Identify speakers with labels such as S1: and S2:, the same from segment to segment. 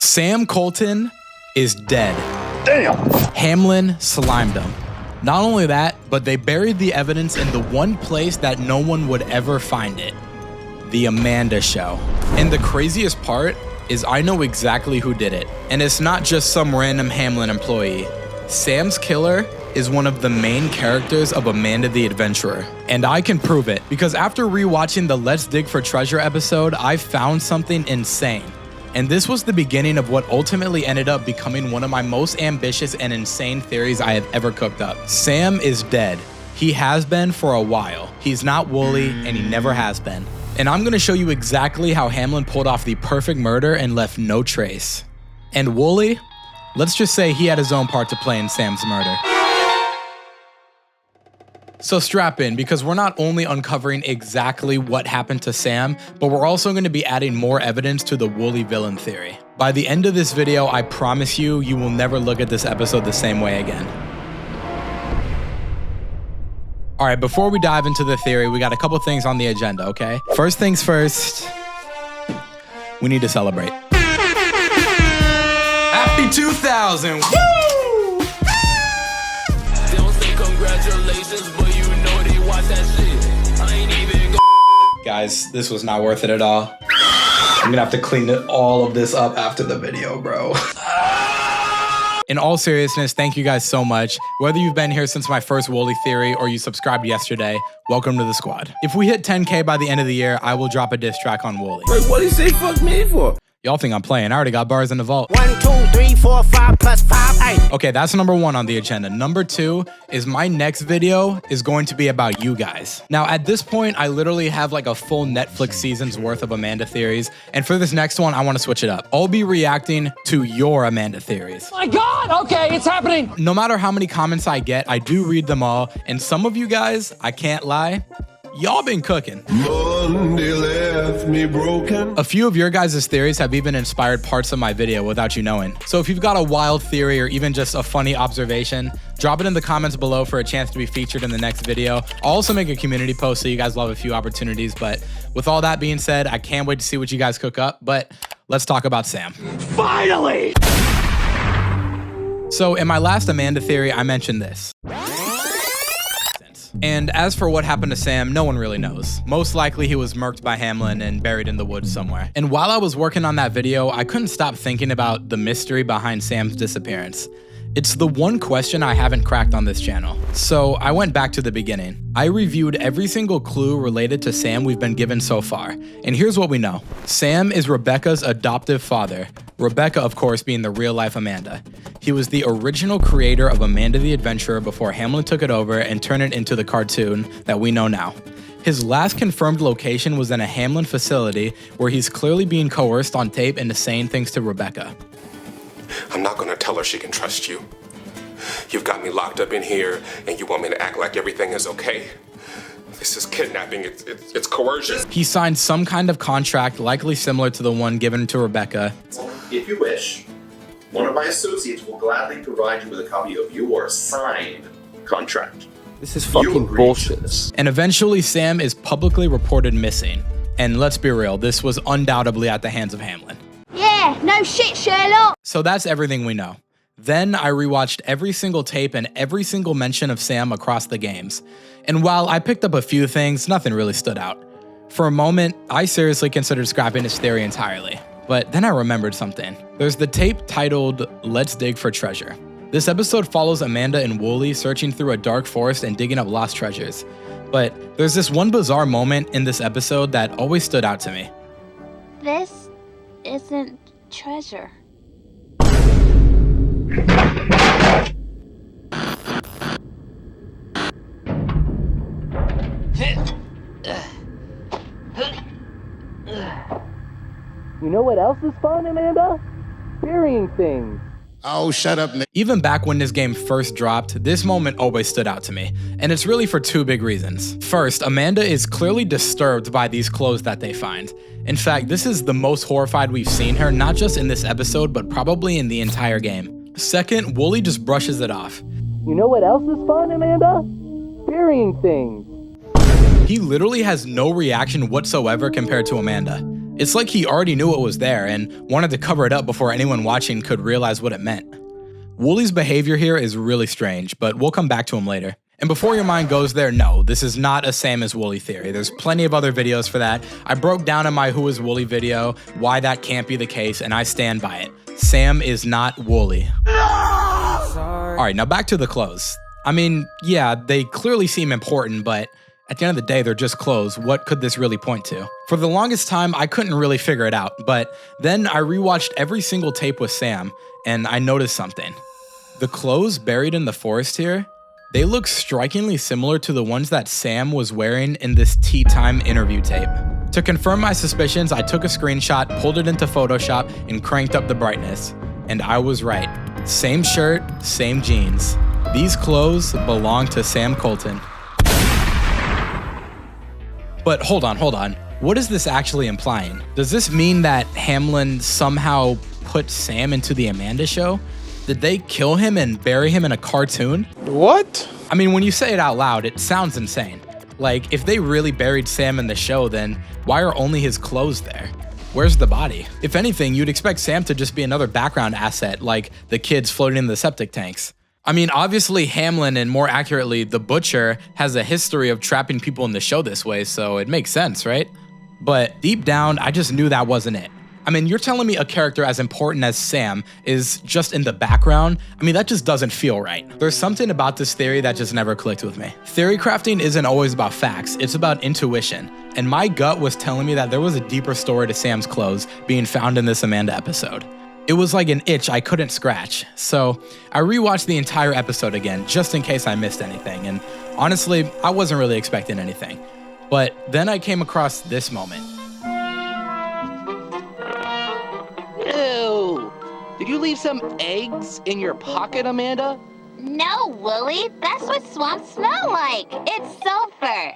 S1: Sam Colton is dead.
S2: Damn!
S1: Hameln slimed him. Not only that, but they buried the evidence in the one place that no one would ever find it. The Amanda Show. And the craziest part is I know exactly who did it. And it's not just some random Hameln employee. Sam's killer is one of the main characters of Amanda the Adventurer. And I can prove it, because after rewatching the Let's Dig for Treasure episode, I found something insane. And this was the beginning of what ultimately ended up becoming one of my most ambitious and insane theories I have ever cooked up. Sam is dead. He has been for a while. He's not Wooly, and he never has been. And I'm gonna show you exactly how Hameln pulled off the perfect murder and left no trace. And Wooly, let's just say he had his own part to play in Sam's murder. So strap in, because we're not only uncovering exactly what happened to Sam, but we're also going to be adding more evidence to the Wooly villain theory. By the end of this video, I promise you, you will never look at this episode the same way again. All right, before we dive into the theory, we got a couple things on the agenda, okay? First things first, we need to celebrate. Happy 2000! Woo! Congratulations, but you know they watch that shit. I ain't even Guys, this was not worth it at all. I'm gonna have to clean all of this up after the video, bro. In all seriousness, thank you guys so much. Whether you've been here since my first Wooly theory or you subscribed yesterday, welcome to the squad. If we hit 10K by the end of the year, I will drop a diss track on Wooly.
S2: Wait, what did he say fuck me for?
S1: Y'all think I'm playing. I already got bars in the vault.
S3: 1, 2, 3, 4, 5 plus 5, 8.
S1: Okay, that's number one on the agenda. Number two is my next video is going to be about you guys. Now, at this point, I literally have like a full Netflix season's worth of Amanda theories. And for this next one, I want to switch it up. I'll be reacting to your Amanda theories.
S4: My God, okay, it's happening.
S1: No matter how many comments I get, I do read them all. And some of you guys, I can't lie, y'all been cooking.
S2: Monday left me broken.
S1: A few of your guys' theories have even inspired parts of my video without you knowing. So if you've got a wild theory or even just a funny observation, drop it in the comments below for a chance to be featured in the next video. I'll also make a community post so you guys will have a few opportunities. But with all that being said, I can't wait to see what you guys cook up. But let's talk about Sam.
S4: Finally!
S1: So in my last Amanda theory, I mentioned this. And as for what happened to Sam, no one really knows. Most likely he was murked by Hameln and buried in the woods somewhere. And while I was working on that video, I couldn't stop thinking about the mystery behind Sam's disappearance. It's the one question I haven't cracked on this channel. So I went back to the beginning. I reviewed every single clue related to Sam we've been given so far. And here's what we know. Sam is Rebecca's adoptive father. Rebecca, of course, being the real-life Amanda. He was the original creator of Amanda the Adventurer before Hameln took it over and turned it into the cartoon that we know now. His last confirmed location was in a Hameln facility where he's clearly being coerced on tape into saying things to Rebecca.
S5: I'm not gonna tell her she can trust you. You've got me locked up in here and you want me to act like everything is okay? This is kidnapping, it's coercion.
S1: He signed some kind of contract likely similar to the one given to Rebecca.
S6: If you wish, one of my associates will gladly provide you with a copy of your signed contract.
S7: This is fucking bullshit.
S1: And eventually Sam is publicly reported missing. And let's be real, this was undoubtedly at the hands of Hameln.
S8: Yeah, no shit, Sherlock.
S1: So that's everything we know. Then I rewatched every single tape and every single mention of Sam across the games. And while I picked up a few things, nothing really stood out. For a moment, I seriously considered scrapping his theory entirely. But then I remembered something. There's the tape titled Let's Dig for Treasure. This episode follows Amanda and Wooly searching through a dark forest and digging up lost treasures. But there's this one bizarre moment in this episode that always stood out to me.
S8: This isn't treasure.
S7: You know what else is fun, Amanda? Burying things.
S2: Oh, shut up, Nick.
S1: Even back when this game first dropped, this moment always stood out to me, and it's really for two big reasons. First, Amanda is clearly disturbed by these clothes that they find. In fact, this is the most horrified we've seen her, not just in this episode, but probably in the entire game. Second, Wooly just brushes it off.
S7: You know what else is fun, Amanda? Burying things.
S1: He literally has no reaction whatsoever compared to Amanda. It's like he already knew it was there and wanted to cover it up before anyone watching could realize what it meant. Woolie's behavior here is really strange, but we'll come back to him later. And before your mind goes there, no, this is not a Sam is Woolie theory. There's plenty of other videos for that. I broke down in my Who is Woolie video why that can't be the case, and I stand by it. Sam is not Woolie. All right, now back to the clothes. I mean, yeah, they clearly seem important, but at the end of the day, they're just clothes. What could this really point to? For the longest time, I couldn't really figure it out, but then I rewatched every single tape with Sam, and I noticed something. The clothes buried in the forest here, they look strikingly similar to the ones that Sam was wearing in this Tea Time interview tape. To confirm my suspicions, I took a screenshot, pulled it into Photoshop, and cranked up the brightness. And I was right. Same shirt, same jeans. These clothes belong to Sam Colton. But hold on. What is this actually implying? Does this mean that Hameln somehow put Sam into the Amanda Show? Did they kill him and bury him in a cartoon?
S2: What?
S1: I mean, when you say it out loud, it sounds insane. Like, if they really buried Sam in the show, then why are only his clothes there? Where's the body? If anything, you'd expect Sam to just be another background asset, like the kids floating in the septic tanks. I mean, obviously Hameln, and more accurately, the Butcher, has a history of trapping people in the show this way, so it makes sense, right? But deep down, I just knew that wasn't it. I mean, you're telling me a character as important as Sam is just in the background? I mean, that just doesn't feel right. There's something about this theory that just never clicked with me. Theory crafting isn't always about facts, it's about intuition. And my gut was telling me that there was a deeper story to Sam's clothes being found in this Amanda episode. It was like an itch I couldn't scratch. So I rewatched the entire episode again, just in case I missed anything. And honestly, I wasn't really expecting anything. But then I came across this moment.
S7: Ew! Did you leave some eggs in your pocket, Amanda?
S8: No, Woolie. That's what swamps smell like. It's sulfur.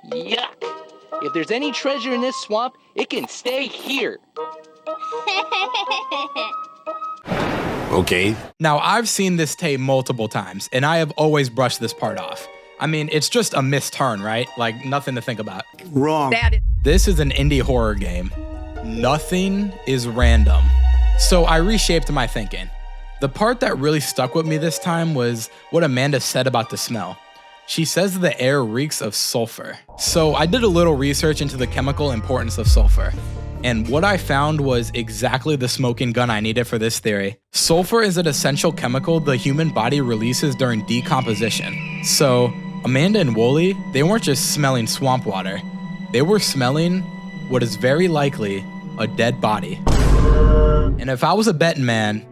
S7: Yuck! If there's any treasure in this swamp, it can stay here.
S2: Okay.
S1: Now, I've seen this tape multiple times, and I have always brushed this part off. I mean, it's just a missed turn, right? Like, nothing to think about.
S2: Wrong.
S1: This is an indie horror game. Nothing is random. So I reshaped my thinking. The part that really stuck with me this time was what Amanda said about the smell. She says the air reeks of sulfur. So I did a little research into the chemical importance of sulfur. And what I found was exactly the smoking gun I needed for this theory. Sulfur is an essential chemical the human body releases during decomposition. So Amanda and Woolie, they weren't just smelling swamp water. They were smelling what is very likely a dead body. And if I was a betting man,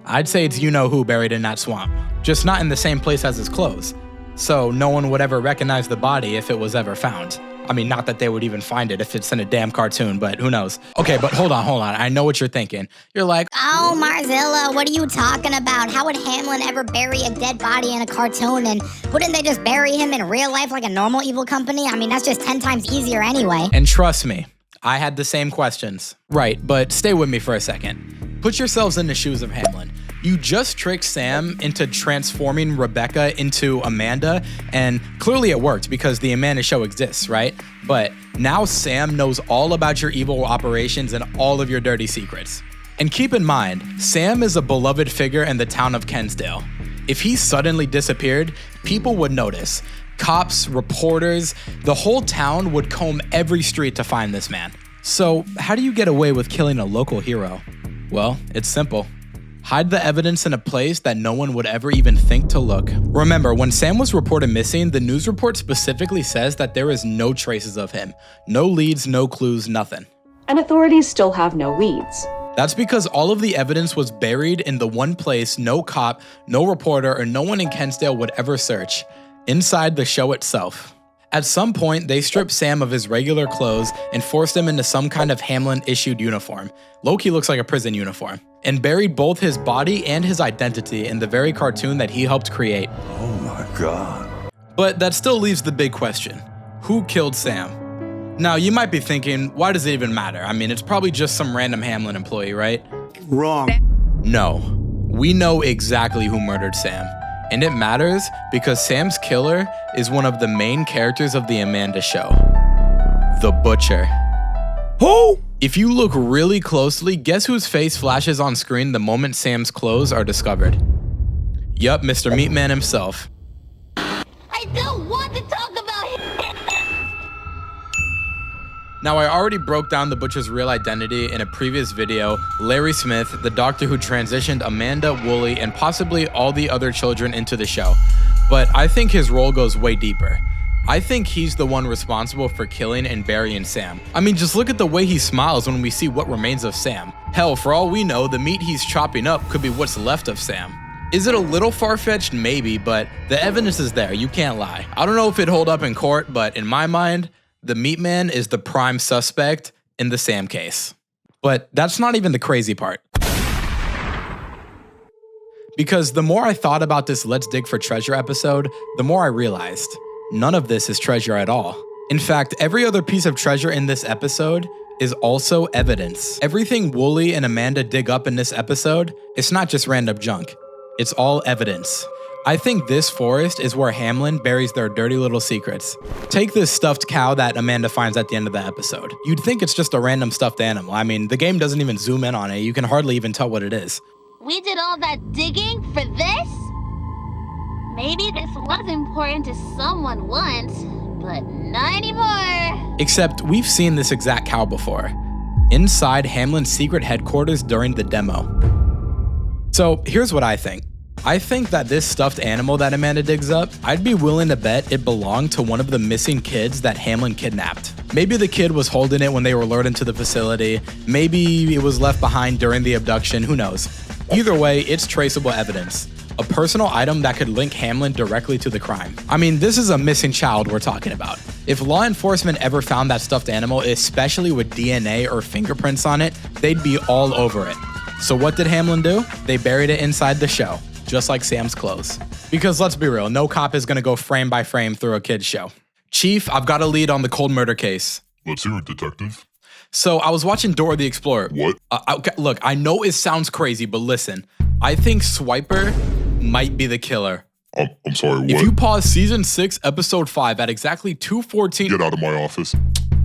S1: I'd say it's you-know-who buried in that swamp. Just not in the same place as his clothes. So no one would ever recognize the body if it was ever found. I mean, not that they would even find it if it's in a damn cartoon, but who knows? Okay, but hold on. I know what you're thinking. You're like,
S9: oh, Marzilla, what are you talking about? How would Hameln ever bury a dead body in a cartoon? And wouldn't they just bury him in real life like a normal evil company? I mean, that's just 10 times easier anyway.
S1: And trust me, I had the same questions. Right, but stay with me for a second. Put yourselves in the shoes of Hameln. You just tricked Sam into transforming Rebecca into Amanda, and clearly it worked because the Amanda Show exists, right? But now Sam knows all about your evil operations and all of your dirty secrets. And keep in mind, Sam is a beloved figure in the town of Kensdale. If he suddenly disappeared, people would notice. Cops, reporters, the whole town would comb every street to find this man. So how do you get away with killing a local hero? Well, it's simple. Hide the evidence in a place that no one would ever even think to look. Remember, when Sam was reported missing, the news report specifically says that there is no traces of him. No leads, no clues, nothing.
S10: And authorities still have no leads.
S1: That's because all of the evidence was buried in the one place no cop, no reporter, or no one in Kensdale would ever search. Inside the show itself. At some point, they stripped Sam of his regular clothes and forced him into some kind of Hameln-issued uniform. Low-key looks like a prison uniform. And buried both his body and his identity in the very cartoon that he helped create.
S2: Oh my God.
S1: But that still leaves the big question. Who killed Sam? Now, you might be thinking, why does it even matter? I mean, it's probably just some random Hameln employee, right?
S2: Wrong.
S1: No. We know exactly who murdered Sam. And it matters because Sam's killer is one of the main characters of the Amanda Show. The Butcher.
S2: Who?
S1: If you look really closely, guess whose face flashes on screen the moment Sam's clothes are discovered? Yup, Mr. Meatman himself.
S8: I don't want to talk about him.
S1: Now, I already broke down the butcher's real identity in a previous video, Larry Smith, the doctor who transitioned Amanda, Wooly, and possibly all the other children into the show. But I think his role goes way deeper. I think he's the one responsible for killing and burying Sam. I mean, just look at the way he smiles when we see what remains of Sam. Hell, for all we know, the meat he's chopping up could be what's left of Sam. Is it a little far-fetched? Maybe, but the evidence is there, you can't lie. I don't know if it'd hold up in court, but in my mind, the meat man is the prime suspect in the Sam case. But that's not even the crazy part. Because the more I thought about this Let's Dig for Treasure episode, the more I realized none of this is treasure at all. In fact, every other piece of treasure in this episode is also evidence. Everything Wooly and Amanda dig up in this episode, it's not just random junk. It's all evidence. I think this forest is where Hameln buries their dirty little secrets. Take this stuffed cow that Amanda finds at the end of the episode. You'd think it's just a random stuffed animal. I mean, the game doesn't even zoom in on it. You can hardly even tell what it is.
S8: We did all that digging for this? Maybe this was important to someone once, but not anymore.
S1: Except we've seen this exact cow before, inside Hameln's secret headquarters during the demo. So here's what I think. I think that this stuffed animal that Amanda digs up, I'd be willing to bet it belonged to one of the missing kids that Hameln kidnapped. Maybe the kid was holding it when they were lured into the facility. Maybe it was left behind during the abduction, who knows? Either way, it's traceable evidence. A personal item that could link Hameln directly to the crime. I mean, this is a missing child we're talking about. If law enforcement ever found that stuffed animal, especially with DNA or fingerprints on it, they'd be all over it. So what did Hameln do? They buried it inside the show. Just like Sam's clothes. Because let's be real, no cop is gonna go frame by frame through a kid's show. Chief, I've got a lead on the cold murder case.
S11: Let's hear it, detective.
S1: So I was watching Dora the Explorer.
S11: What?
S1: Okay, look, I know it sounds crazy, but listen. I think Swiper might be the killer.
S11: I'm sorry, what?
S1: If you pause season 6, episode 5 at exactly 2:14.
S11: Get out of my office.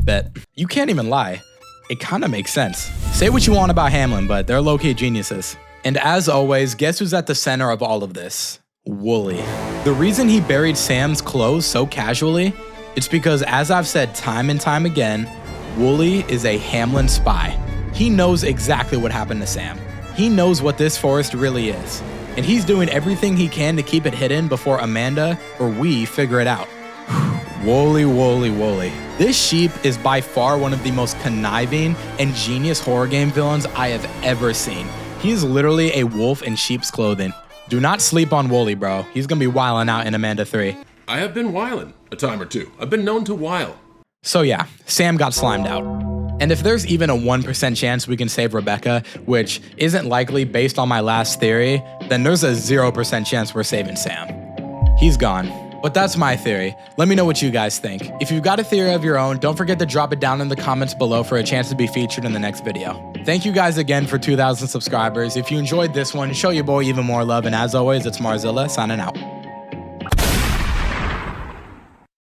S1: Bet. You can't even lie. It kinda makes sense. Say what you want about Hameln, but they're low-key geniuses. And as always, guess who's at the center of all of this? Wooly. The reason he buried Sam's clothes so casually, it's because, as I've said time and time again, Wooly is a Hameln spy. He knows exactly what happened to Sam. He knows what this forest really is. And he's doing everything he can to keep it hidden before Amanda or we figure it out. Wooly, Wooly, Wooly. This sheep is by far one of the most conniving and genius horror game villains I have ever seen. He is literally a wolf in sheep's clothing. Do not sleep on Wooly, bro. He's gonna be wilding out in Amanda 3.
S12: I have been wilding a time or two. I've been known to wild.
S1: So yeah, Sam got slimed out. And if there's even a 1% chance we can save Rebecca, which isn't likely based on my last theory, then there's a 0% chance we're saving Sam. He's gone. But that's my theory. Let me know what you guys think. If you've got a theory of your own, don't forget to drop it down in the comments below for a chance to be featured in the next video. Thank you guys again for 2,000 subscribers. If you enjoyed this one, show your boy even more love. And as always, it's Marzilla signing out.